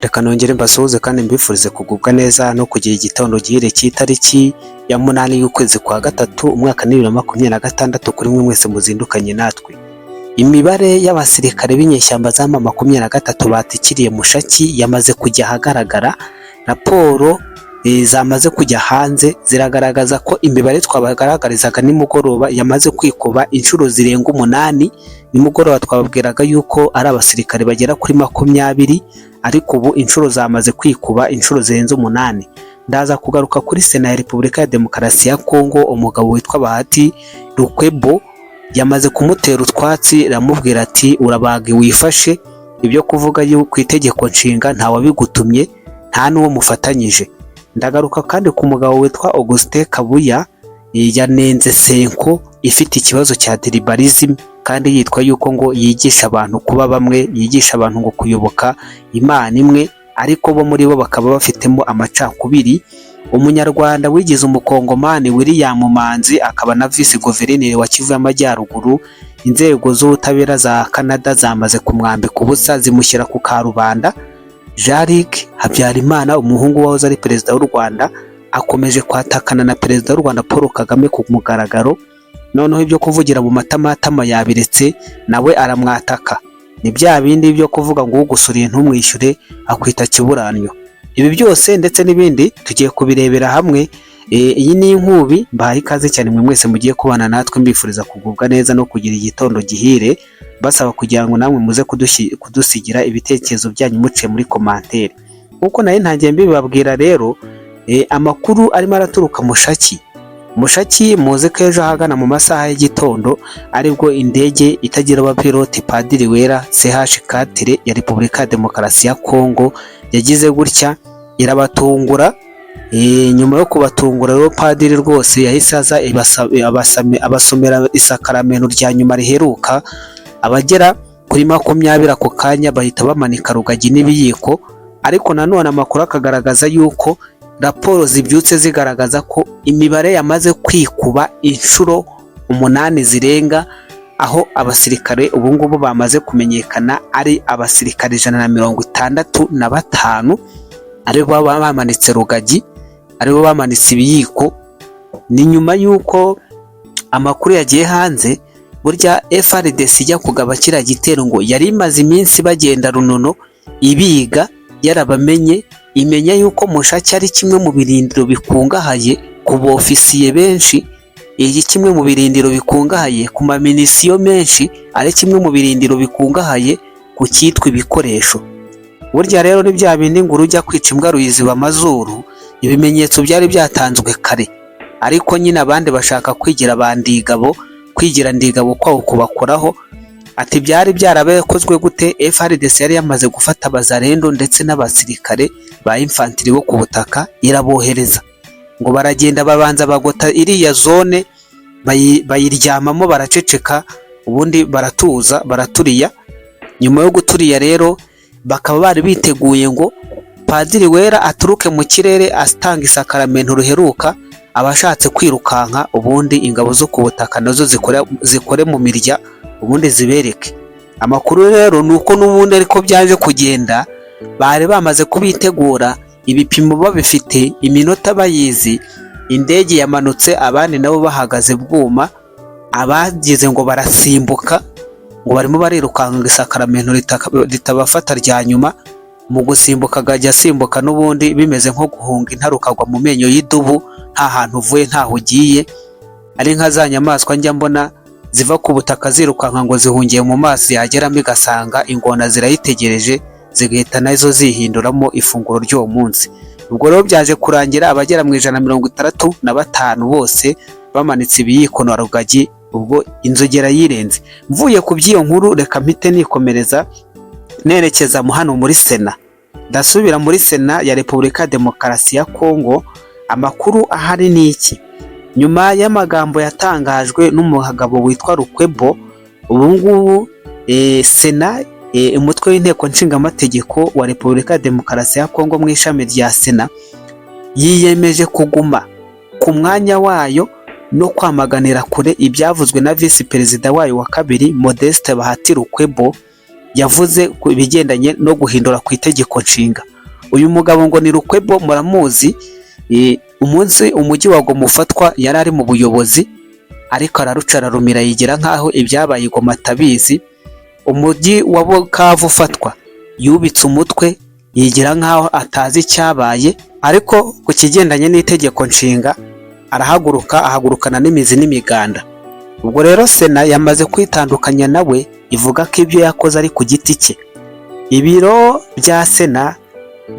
Reka nongere mbasuhuze kandi mbifurize kugubwa neza no kugira igitondo gihire cy'itariki ya 8 y'ukwezi kwa gatatu umwaka 2026 kuri mwe mwese muzindukanye natwe. Imibare y'abasirikare b'inyeshyamba za M23 batikiriye Mushaki yamaze kujya ahagaragara. Raporo zamaze kujya hanze ziragaragaza ko imibare twabagaragarizaga nimugoroba yamaze kwikuba inshuro zirenga 8. Nimugoroba twababwiraga yuko ari abasirikare bagera kuri 20, ariko ubu inshuro zamaze kwikuba inshuro zirenze 8. Ndaza kugaruka kuri Sena ya Repubulika ya Demokarasi ya Kongo. Umugabo witwa Bahati Lukwebo yamaze kumutera utwatsi, ramubwira ati urabaga wifashe, ibyo kuvuga yuko itegeko nshinga nta wabigutumye nta nuwo mufatanyije. Ndagaruka kandi ku mugabo witwa Augustin Kabuya yanenze Senko ifite ikibazo cya tribalism, kandi yitwa yuko ngo yigisha abantu kuba bamwe, yigisha abantu ngo kuyoboka Imana imwe, ariko bo muri bo bakaba bafitemo amacakubiri. Umunyarwanda wigize umukongomani William Manzi akaba na vice guverineri wa Kivu y'Amajyaruguru, inzego z'ubutabera za Canada zamaze kumwambika ubusa zimushyira ku karubanda. Jean-Luc Habyarimana umuhungu wahoze ari perezida w'u Rwanda akomeje kwatakana na perezida w'u Rwanda Paul Kagame ku mugaragaro. Noneho ibyo kuvugira mu matamatama yabiretse, nawe aramwataka. Ni bya bindi byo kuvuga ngo ugusuriye ntumwishyure akwita kiburanyo. Ibi byose ndetse n'ibindi tugiye kubirebera hamwe. Iyi ni inkubi, mbahaye ikaze cyane mwe mwese mugiye kubana natwe, mbifuriza kugubwa neza no kugira igitondo gihire, basaba kugira ngo namwe muze kudusigira ibitekerezo byanyu muciye muri commentaire. Nkuko nayo ntangiye mbibabwira rero, amakuru arimo araturuka Mushaki muze ko ejo ahagana mu masaha y'igitondo aribwo indege itagira abapilote Padiri Wera CH4 ya Repubulika ya Demokarasi ya Kongo yagize gutya irabatungura. Nyuma yo kubatungura rero Padiri rwose yahise aza abasomera isakaramento rya nyuma riheruka. Abagera kuri 20 ako kanya bahita bamanika rugagi n'ibiyiko, ariko nanone amakuru akagaragaza yuko raporo zibyutse zigaragaza ko imibare yamaze kwikuba inshuro 8 zirenga, aho abasirikare ubu ngubu bamaze kumenyekana ari abasirikare 165 aribo bamanitse rugagi, aribo bamanitse ibiyiko. Ni nyuma yuko amakuru yagiye hanze, burya FARDC ijya kugaba kiriya gitero ngo yari imaze iminsi bagenda runono ibiga, yarabamenye imenya yuko Mushaki ari kimwe mu birindiro bikungahaye ku bofisiye benshi, iki kimwe mu birindiro bikungahaye ku maminisiyo menshi, ari kimwe mu birindiro bikungahaye ku cyitwa ibikoresho. Burya rero ni bya bindi ngo urujya kwica imbwa ruyiziba amazuru, ibimenyetso byari byatanzwe kare, ariko nyine abandi bashaka kwigira bandigabo, kwigira ndigabo kwawo kubakoraho. Ati byari byarabakozwe gute? FARDC yari yamaze gufata abazarendo ndetse n'abasirikare ba infantry bo ku butaka, irabohereza ngo baragenda babanza bagota iriya zone, bayiryamamo baraceceka, ubundi baratuza baraturiya. Nyuma yo guturiya rero bakaba bari biteguye ngo Padiri Wera aturuke mu kirere atanga isakaramento ruheruka, abashatse kwirukanka ubundi ingabo zo ku butaka nazo zikore mu mirya ubundi zibereke. Amakuru rero nuko n'ubundi ariko byaje kugenda, bari bamaze kubitegura, ibipimo babifite, iminota bayizi, indege yamanutse abandi nabo bahagaze bwuma, abagize ngo barasimbuka ngo barimo barirukanka isakaramento ritabafata rya nyuma. Mu gusimbuka gajya simbuka n'ubundi bimeze nko guhunga intarukagwa mu menyo y'idubu, nta hantu uvuye ntaho ugiye, ari nka za nyamaswa njya mbona ziva ku butaka zirukanka ngo zihungiye mu mazi, yageramo igasanga ingona zirayitegereje, zigahita nazo zihinduramo ifunguro ry'uwo munsi. Ubwo rero byaje kurangira abagera mu 165 bose bamanitse ibiyiko na rugagi, ubwo inzogera yirenze. Mvuye ku by'iyo nkuru, reka mpite nikomereza nerekeza mu hano muri Sena. Ndasubira muri Sena ya Repubulika ya Demokarasi ya Kongo. Amakuru ahari ni iki? Nyuma y'amagambo yatangajwe n'umugabo witwa Lukwebo, ubu ngubu Sena, umutwe w'inteko nshingamategeko wa Repubulika ya Demokarasi ya Kongo mu ishami rya Sena, yiyemeje kuguma ku mwanya wayo no kwamaganira kure ibyavuzwe na vice perezida wayo wa kabiri Modeste Bahati Lukwebo yavuze ku bigendanye no guhindura ku itegeko nshinga. Uyu mugabo ngo ni Lukwebo, muramuzi. Umunsi umujyi wa Goma ufatwa yari ari mu buyobozi, ariko araruca ararumira yigira nk'aho ibyabaye i Goma atabizi. Umujyi wa Bukavu ufatwa yubitse umutwe yigira nk'aho atazi icyabaye, ariko ku kigendanye n'itegeko nshinga ahagurukana n'imizi n'imiganda. Ubwo rero Sena yamaze kwitandukanya nawe, ivuga ko ibyo yakoze ari ku giti cye. Ibiro bya Sena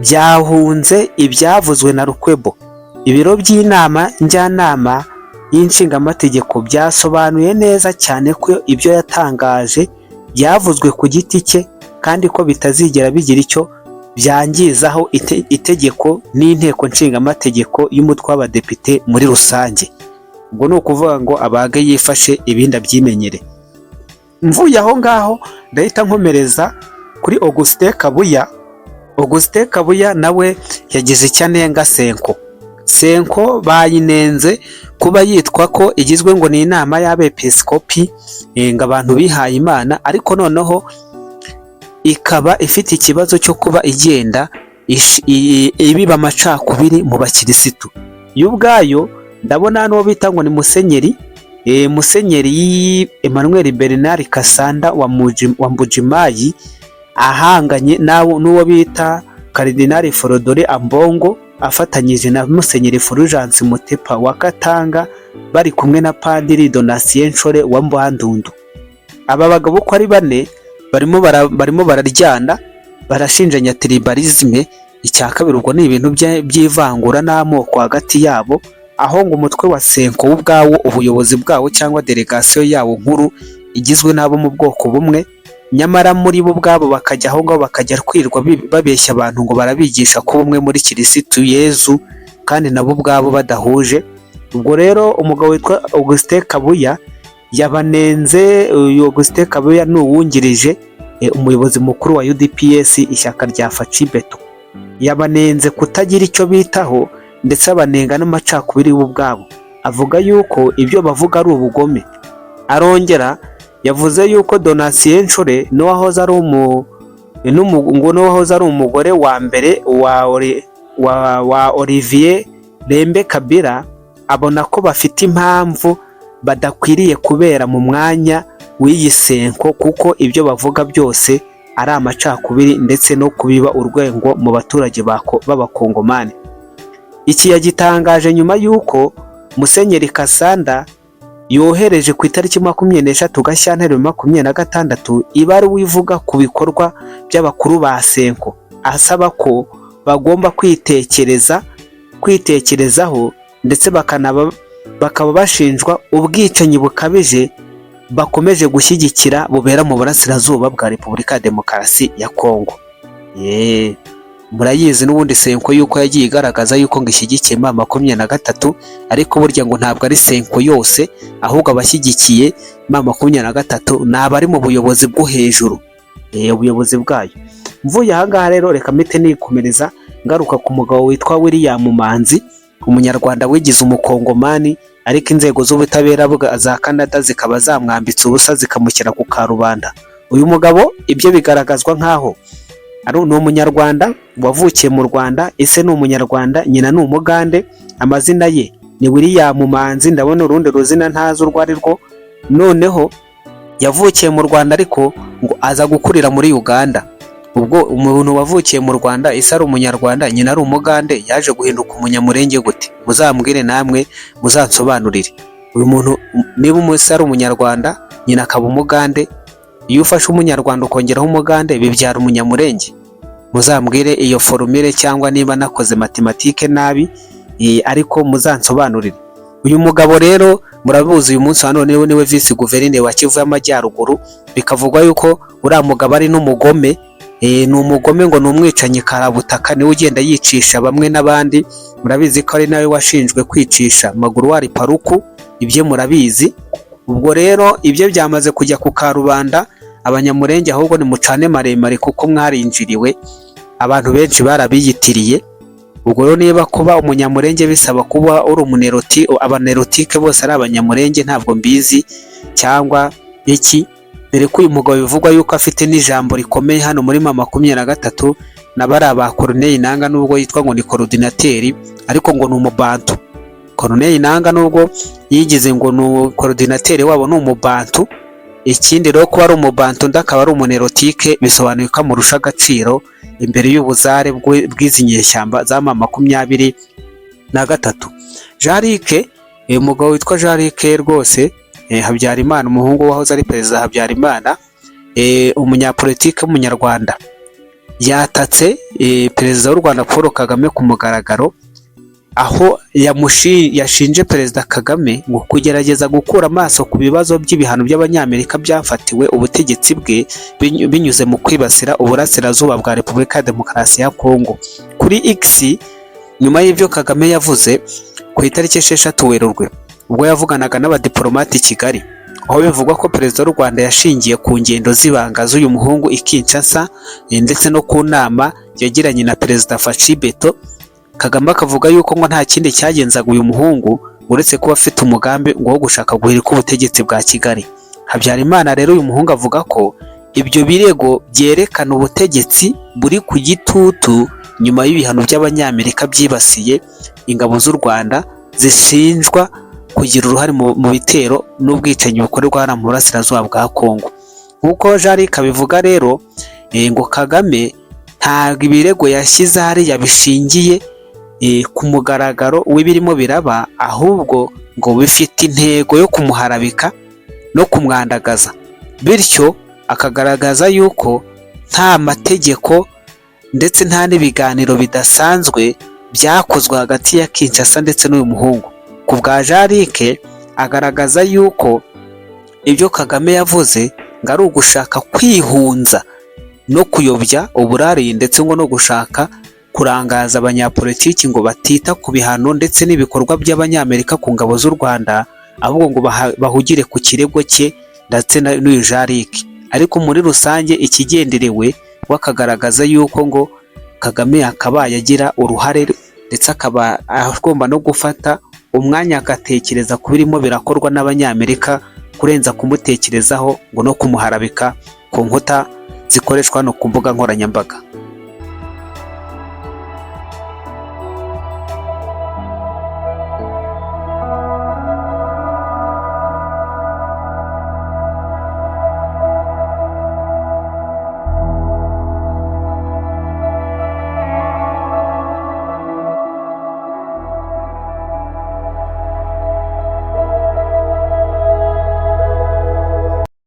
byahunze ibyavuzwe na Lukwebo. Ibiro by'inama njyanama y'inshingamategeko byasobanuye neza cyane ko ibyo yatangaje byavuzwe ku giti cye, kandi ko bitazigera bigira icyo byangizaho itegeko n'inteko nshingamategeko y'umutwe w'abadepite muri rusange. Ubwo ni ukuvuga ngo abage yifashe ibindi abyimenyere. Mvuye aho ngaho ndahita nkomereza kuri Augustin Kabuya. Augustin Kabuya nawe yagize icyo anenga Senko bayinenze kuba yitwa ko igizwe ngo ni inama y'abepiskopi, ngo abantu bihaye Imana, ariko noneho ikaba ifite ikibazo cyo kuba igenda ibiba amacakubiri mu bakirisitu. Y'ubwayo ndabona n'uwo bita ngo ni Musenyeri Emmanuel Bernard Kasanda wa Mbujimayi ahanganye n'uwo bita Karidinali Forodore Ambongo, afatanyije na Musenyeri Fulgence Mutepa wa Katanga, bari kumwe na Padiri Donatien Nshore wa Mbandundu. Aba bagabo uko ari bane barimo bararyana, barashinjanya tribalisme. Icya kabiri ubwo ni ibintu by'ivangura n'amoko hagati yabo, aho ngo umutwe wa Senko ubwawo, ubuyobozi bwawo cyangwa delegation yawo nkuru igizwe n'abo mu bwoko bumwe, nyamara muri bo ubwabo bakajya aho ngaho bakajya kwirwa babeshya abantu ngo barabigisha ko bumwe muri Kirisitu Yezu, kandi nabo ubwabo badahuje. Ubwo rero umugabo witwa Augustin Kabuya yabanenze. Augustin Kabuya ni uwungirije umuyobozi mukuru wa UDPS, ishyaka rya Facibeto. Yabanenze kutagira icyo bitaho, ndetse abanenga n'amacakubiri ubwabo, avuga yuko ibyo bavuga ari ubugome. Arongera yavuze yuko Donatien Nshore n'uwahoze ari umugore wa mbere wa Olivier Lembe Kabila, abona ko bafite impamvu badakwiriye kubera mu mwanya w'iyi Senko, kuko ibyo bavuga byose ari amacakubiri ndetse no kubiba urwengo mu baturage b'abakongomani. Iki yagitangaje nyuma y'uko Musenyeri Kasanda yohereje ku itariki 23 Gashyantare 2026 ibaruwa ivuga ku bikorwa by'abakuru ba Senko, asaba ko bagomba kwitekerezaho ndetse bakaba bashinjwa ubwicanyi bukabije bakomeje gushyigikira bubera mu burasirazuba bwa Repubulika ya Demokarasi ya Kongo. Murayizi n'ubundi Senko yuko yagiye igaragaza yuko ngo ishyigikiye M23, ariko burya ngo ntabwo ari Senko yose, ahubwo abashyigikiye M23 ni abari mu buyobozi bwo hejuru, ubuyobozi bwayo. Mvuye aha ngaha rero reka mpite nikomereza ngaruka ku mugabo witwa William Manzi, umunyarwanda wigize umukongomani, ariko inzego z'ubutabera za Canada zikaba zamwambitse ubusa zikamushyira ku karubanda. Uyu mugabo ibyo bigaragazwa nkaho ari umunyarwanda wavukiye mu Rwanda, ese ni umunyarwanda, nyina ni umugande. Amazina ye ni William Manzi, ndabona urundi ruzina ntazi urwo ari rwo. Noneho yavukiye mu Rwanda ariko ngo aza gukurira muri Uganda. Ubwo umuntu wavukiye mu Rwanda ese ari umunyarwanda, nyina ari umugande, yaje guhinduka umunyamurenge gute? Muzambwire namwe muzansobanurire. Uyu muntu niba umuse ari umunyarwanda, nyina akaba umugande, iyo ufashe umunyarwanda ukongeraho umugande bibyara umunyamurenge? Muzambwire iyo formule, cyangwa niba nakoze matematike nabi, ariko muzansobanurire. Uyu mugabo rero murabuzi uyu munsi hano niwe vice guverineri wa Kivu y'Amajyaruguru, bikavugwa yuko uriya mugabo ari n'umugome. Ni umugome ngo ni umwicanyi karabutaka, niwe ugenda yicisha bamwe n'abandi. Murabizi ko ari nawe washinjwe kwicisha Maguruwari Paruku, ibyo murabizi. Ubwo rero ibyo byamaze kujya ku karubanda, abanyamurenge ahubwo ni mucane maremare kuko mwarinjiriwe, abantu benshi barabiyitiriye. Ubwo rero niba kuba umunyamurenge bisaba kuba uri umuneroti, abanerotike bose ari abanyamurenge ntabwo mbizi cyangwa iki, dore ko uyu mugabo bivugwa yuko afite n'ijambo rikomeye hano muri M23 na bari ba Corneille Nangaa, nubwo yitwa ngo ni coordinateur ariko ngo ni umubantu. Corneille Nangaa nubwo yigize ngo ni coordinateur wabo ni umubantu, ikindi rero ko ari umubantu ndakaba ari umunerotike, bisobanuye ko amurusha agaciro imbere y'ubuzare bw'izi nyeshyamba za M23. Jean-Luc, umugabo witwa Jean-Luc rwose Habyarimana, umuhungu wahoze ari perezida Habyarimana, umunyapolitike w'umunyarwanda, yatatse perezida w'u Rwanda Paul Kagame ku mugaragaro, aho yashinje perezida Kagame ngo kugerageza gukura amaso ku bibazo by'ibihano by'abanyamerika byafatiwe ubutegetsi bwe binyuze mu kwibasira uburasirazuba bwa Repubulika ya Demokarasi ya Kongo. Kuri X, nyuma y'ibyo Kagame yavuze ku itariki 6 Werurwe ubwo yavuganaga n'abadiplomate i Kigali, aho bivugwa ko perezida w'u Rwanda yashingiye ku ngendo z'ibanga z'uyu muhungu i Kinshasa ndetse no ku nama yagiranye na perezida Faci Beto. Kagame akavuga yuko ngo nta kindi cyagenzaga uyu muhungu uretse kuba afite umugambi ngo wo gushaka guhirika ubutegetsi bwa Kigali. Habyarimana rero uyu muhungu avuga ko ibyo birego byerekana ubutegetsi buri ku gitutu nyuma y'ibihano by'abanyamerika byibasiye ingabo z'u Rwanda zishinjwa kugira uruhare mu bitero n'ubwicanyi bukorerwa hano mu burasirazuba bwa Kongo. Nk'uko Jean-Luc abivuga rero, ngo Kagame ntabwo ibirego yashyize hariya bishingiye ku mugaragaro w'ibirimo biraba, ahubwo ngo bifite intego yo kumuharabika no kumwandagaza, bityo akagaragaza yuko nta mategeko ndetse nta n'ibiganiro bidasanzwe byakozwe hagati ya Kinshasa ndetse n'uyu muhungu. Ku bwa Jean-Luc agaragaza yuko ibyo Kagame yavuze ngo ari ugushaka kwihunza no kuyobya uburari ndetse ngo no gushaka kurangaza abanyapolitiki ngo batita ku bihano ndetse n'ibikorwa by'abanyamerika ku ngabo z'u Rwanda, ahubwo ngo bahugire ku kirego cye ndetse n'uyu Jean-Luc. Ariko muri rusange ikigenderewe wakagaragaza yuko ngo Kagame akabaye agira uruhare ndetse akaba agomba no gufata umwanya agatekereza ku birimo birakorwa n'abanyamerika kurenza kumutekerezaho ngo no kumuharabika ku nkuta zikoreshwa no ku mbuga nkoranyambaga.